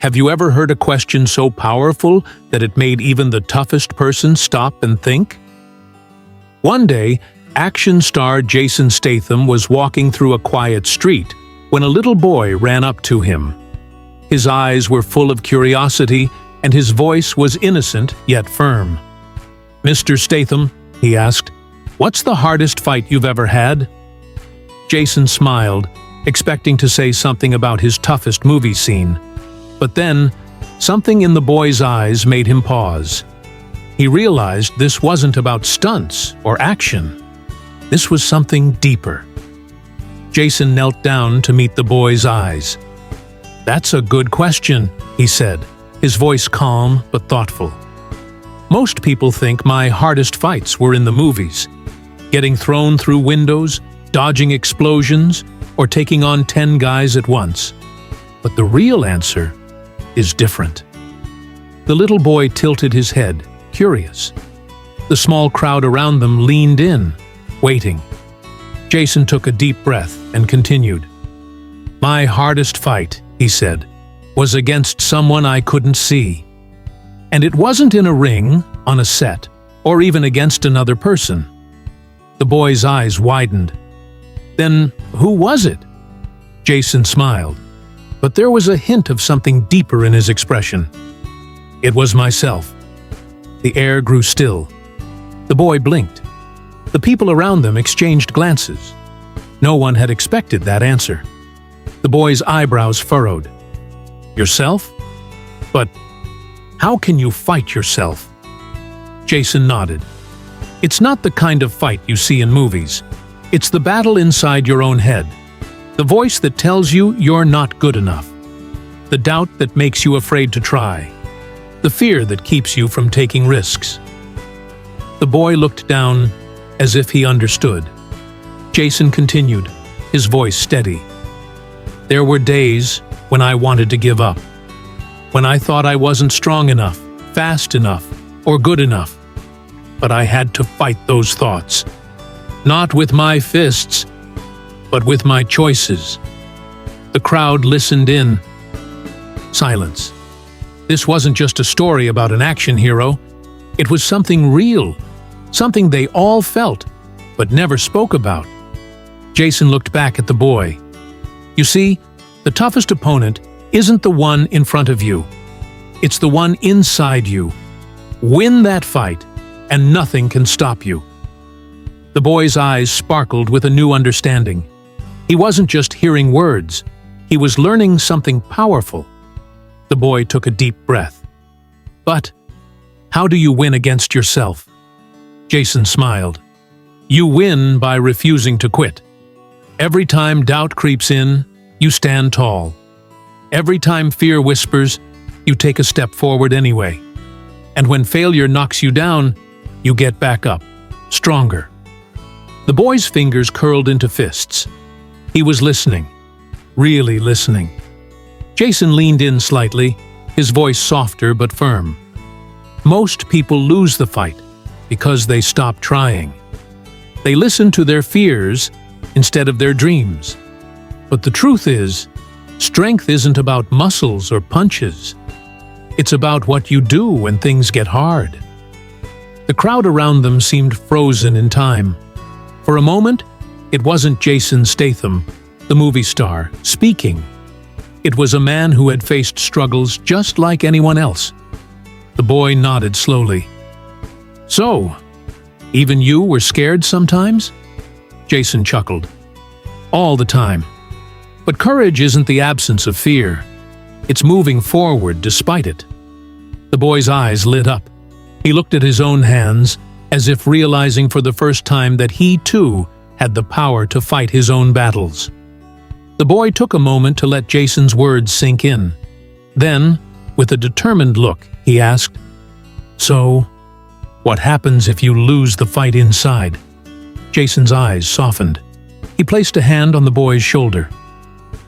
Have you ever heard a question so powerful that it made even the toughest person stop and think? One day, action star Jason Statham was walking through a quiet street when a little boy ran up to him. His eyes were full of curiosity, and his voice was innocent yet firm. "Mr. Statham," he asked, "what's the hardest fight you've ever had?" Jason smiled, expecting to say something about his toughest movie scene. But then, something in the boy's eyes made him pause. He realized this wasn't about stunts or action. This was something deeper. Jason knelt down to meet the boy's eyes. "That's a good question," he said, his voice calm but thoughtful. "Most people think my hardest fights were in the movies, getting thrown through windows, dodging explosions, or taking on 10 guys at once. But the real answer is different." The little boy tilted his head, curious. The small crowd around them leaned in, waiting. Jason took a deep breath and continued. "My hardest fight," he said, "was against someone I couldn't see. And it wasn't in a ring, on a set, or even against another person." The boy's eyes widened. "Then who was it?" Jason smiled, but there was a hint of something deeper in his expression. "It was myself." The air grew still. The boy blinked. The people around them exchanged glances. No one had expected that answer. The boy's eyebrows furrowed. "Yourself? But how can you fight yourself?" Jason nodded. "It's not the kind of fight you see in movies. It's the battle inside your own head. The voice that tells you you're not good enough. The doubt that makes you afraid to try. The fear that keeps you from taking risks." The boy looked down as if he understood. Jason continued, his voice steady. "There were days when I wanted to give up. When I thought I wasn't strong enough, fast enough, or good enough. But I had to fight those thoughts. Not with my fists, but with my choices." The crowd listened in. Silence. This wasn't just a story about an action hero. It was something real, something they all felt, but never spoke about. Jason looked back at the boy. "You see, the toughest opponent isn't the one in front of you. It's the one inside you. Win that fight, and nothing can stop you." The boy's eyes sparkled with a new understanding. He wasn't just hearing words. He was learning something powerful. The boy took a deep breath. "But how do you win against yourself?" Jason smiled. "You win by refusing to quit. Every time doubt creeps in, you stand tall. Every time fear whispers, you take a step forward anyway. And when failure knocks you down, you get back up, stronger." The boy's fingers curled into fists. He was listening, really listening. Jason leaned in slightly, his voice softer but firm. "Most people lose the fight because they stop trying. They listen to their fears instead of their dreams. But the truth is, strength isn't about muscles or punches. It's about what you do when things get hard." The crowd around them seemed frozen in time. For a moment, it wasn't Jason Statham, the movie star, speaking. It was a man who had faced struggles just like anyone else. The boy nodded slowly. "So, even you were scared sometimes?" Jason chuckled. "All the time. But courage isn't the absence of fear. It's moving forward despite it." The boy's eyes lit up. He looked at his own hands, as if realizing for the first time that he, too, had the power to fight his own battles. The boy took a moment to let Jason's words sink in. Then, with a determined look, he asked, "So, what happens if you lose the fight inside?" Jason's eyes softened. He placed a hand on the boy's shoulder.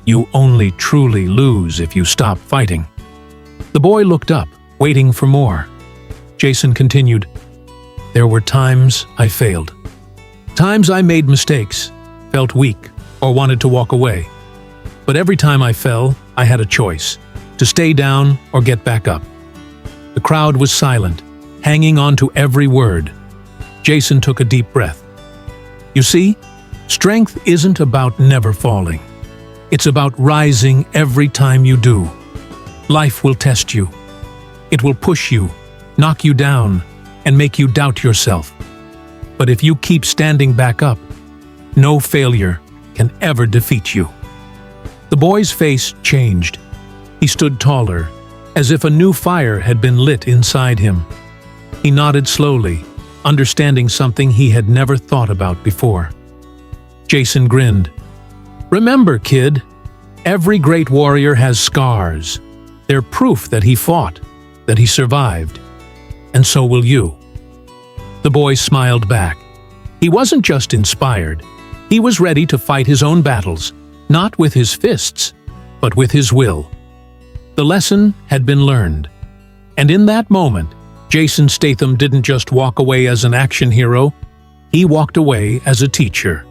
"You only truly lose if you stop fighting." The boy looked up, waiting for more. Jason continued, "There were times I failed. Times I made mistakes, felt weak, or wanted to walk away. But every time I fell, I had a choice. to stay down or get back up. The crowd was silent, hanging on to every word. Jason took a deep breath. You see, strength isn't about never falling. It's about rising every time you do. Life will test you. It will push you, knock you down, and make you doubt yourself. But if you keep standing back up, no failure can ever defeat you. The boy's face changed. He stood taller, as if a new fire had been lit inside him. He nodded slowly, understanding something he had never thought about before. Jason grinned. Remember, kid, every great warrior has scars. They're proof that he fought, that he survived. And so will you. The boy smiled back. He wasn't just inspired. He was ready to fight his own battles, not with his fists, but with his will. The lesson had been learned. And in that moment, Jason Statham didn't just walk away as an action hero, he walked away as a teacher.